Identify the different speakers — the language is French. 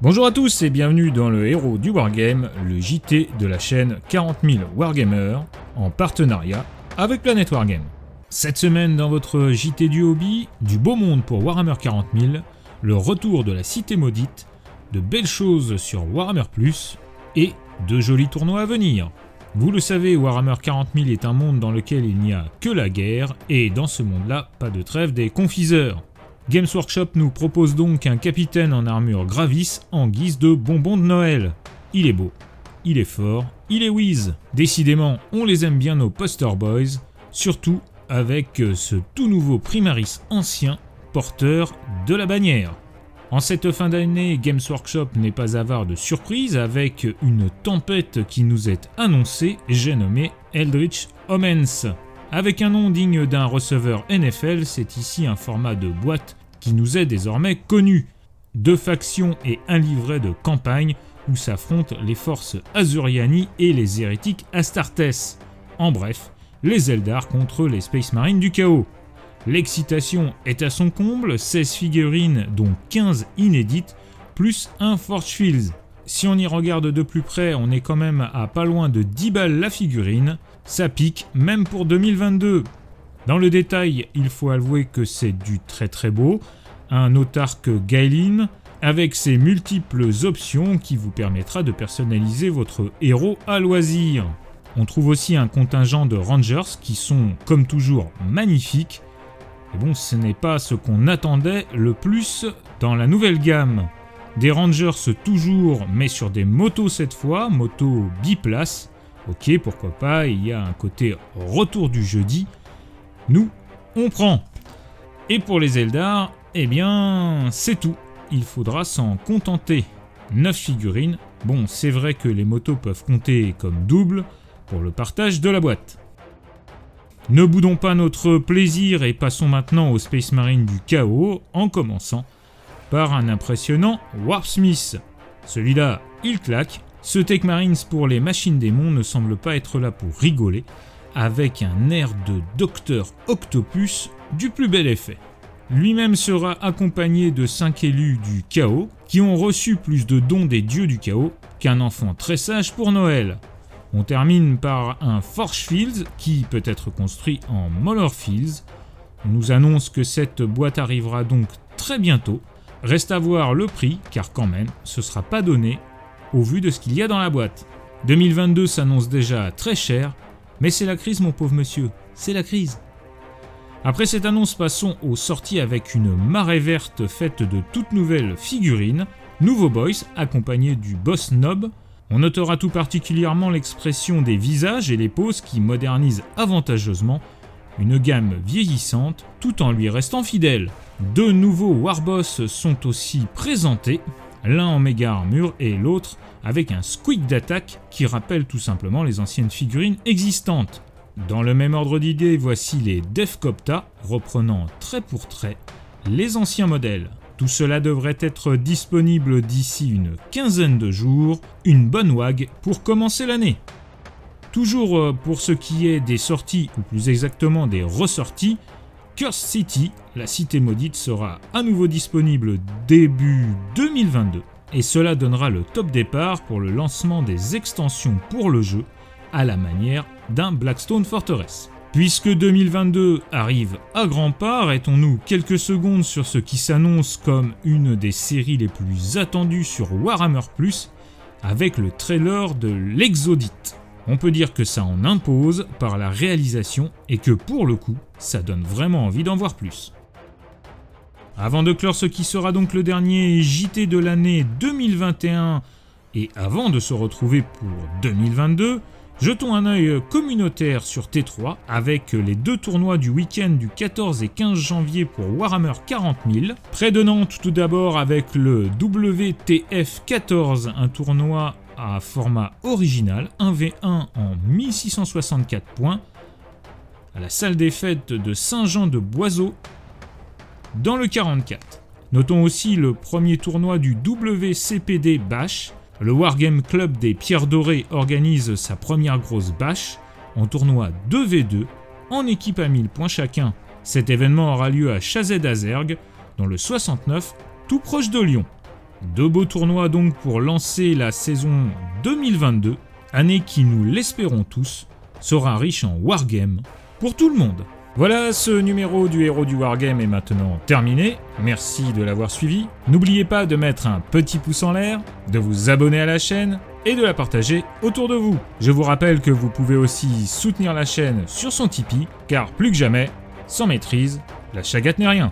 Speaker 1: Bonjour à tous et bienvenue dans le héros du Wargame, le JT de la chaîne 40 000 Wargamers, en partenariat avec Planète Wargame. Cette semaine dans votre JT du hobby, du beau monde pour Warhammer 40 000, le retour de la Cité Maudite, de belles choses sur Warhammer+, et de jolis tournois à venir. Vous le savez, Warhammer 40 000 est un monde dans lequel il n'y a que la guerre, et dans ce monde-là, pas de trêve des confiseurs. Games Workshop nous propose donc un capitaine en armure Gravis en guise de bonbon de Noël. Il est beau, il est fort, il est whiz. Décidément, on les aime bien nos poster boys, surtout avec ce tout nouveau Primaris ancien, porteur de la bannière. En cette fin d'année, Games Workshop n'est pas avare de surprises avec une tempête qui nous est annoncée, j'ai nommé Eldritch Omens. Avec un nom digne d'un receveur NFL, c'est ici un format de boîte qui nous est désormais connu. 2 factions et un livret de campagne où s'affrontent les forces Azuriani et les hérétiques Astartes. En bref, les Eldar contre les Space Marines du chaos. L'excitation est à son comble, 16 figurines dont 15 inédites, plus un Forge Fields. Si on y regarde de plus près, on est quand même à pas loin de 10 balles la figurine. Ça pique, même pour 2022. Dans le détail, il faut avouer que c'est du très beau. Un autarque Gaelin, avec ses multiples options qui vous permettra de personnaliser votre héros à loisir. On trouve aussi un contingent de Rangers qui sont, comme toujours, magnifiques. Et bon, ce n'est pas ce qu'on attendait le plus dans la nouvelle gamme. Des Rangers toujours, mais sur des motos cette fois, motos biplace. Ok, pourquoi pas, il y a un côté retour du jeudi. Nous, on prend. Et pour les Eldar, eh bien, c'est tout. Il faudra s'en contenter. 9 figurines. Bon, c'est vrai que les motos peuvent compter comme double pour le partage de la boîte. Ne boudons pas notre plaisir et passons maintenant aux Space Marines du chaos, en commençant par un impressionnant Warpsmith. Celui-là, il claque. Ce Tech Marines pour les machines démons ne semble pas être là pour rigoler, avec un air de Docteur Octopus du plus bel effet. Lui-même sera accompagné de 5 élus du chaos, qui ont reçu plus de dons des dieux du chaos qu'un enfant très sage pour Noël. On termine par un Forge Fields qui peut être construit en Mauler Fields. On nous annonce que cette boîte arrivera donc très bientôt. Reste à voir le prix, car quand même, ce sera pas donné au vu de ce qu'il y a dans la boîte. 2022 s'annonce déjà très cher, mais c'est la crise mon pauvre monsieur, c'est la crise. Après cette annonce, passons aux sorties avec une marée verte faite de toutes nouvelles figurines, nouveaux boys accompagnés du boss Nob. On notera tout particulièrement l'expression des visages et les poses qui modernisent avantageusement une gamme vieillissante tout en lui restant fidèle. 2 nouveaux Warboss sont aussi présentés, l'un en méga armure et l'autre avec un squeak d'attaque qui rappelle tout simplement les anciennes figurines existantes. Dans le même ordre d'idées, voici les Defcopta, reprenant trait pour trait les anciens modèles. Tout cela devrait être disponible d'ici une quinzaine de jours, une bonne wag pour commencer l'année. Toujours pour ce qui est des sorties, ou plus exactement des ressorties, Curse City, la cité maudite, sera à nouveau disponible début 2022 et cela donnera le top départ pour le lancement des extensions pour le jeu à la manière d'un Blackstone Fortress. Puisque 2022 arrive à grands pas, arrêtons-nous quelques secondes sur ce qui s'annonce comme une des séries les plus attendues sur Warhammer+, avec le trailer de l'Exodite. On peut dire que ça en impose par la réalisation et que pour le coup, ça donne vraiment envie d'en voir plus. Avant de clore ce qui sera donc le dernier JT de l'année 2021 et avant de se retrouver pour 2022, jetons un œil communautaire sur T3 avec les 2 tournois du week-end du 14 et 15 janvier pour Warhammer 40 000. Près de Nantes tout d'abord avec le WTF 14, un tournoi à format original, 1v1 en 1664 points, à la salle des fêtes de Saint-Jean-de-Boiseau, dans le 44. Notons aussi le premier tournoi du WCPD Bash. Le Wargame Club des Pierres Dorées organise sa première grosse bâche en tournoi 2v2 en équipe à 1000 points chacun. Cet événement aura lieu à Chazet d'Azergue dans le 69, tout proche de Lyon. De beaux tournois donc pour lancer la saison 2022, année qui, nous l'espérons tous, sera riche en wargame pour tout le monde. Voilà, ce numéro du Héros du Wargame est maintenant terminé. Merci de l'avoir suivi. N'oubliez pas de mettre un petit pouce en l'air, de vous abonner à la chaîne et de la partager autour de vous. Je vous rappelle que vous pouvez aussi soutenir la chaîne sur son Tipeee, car plus que jamais, sans maîtrise, la chagate n'est rien.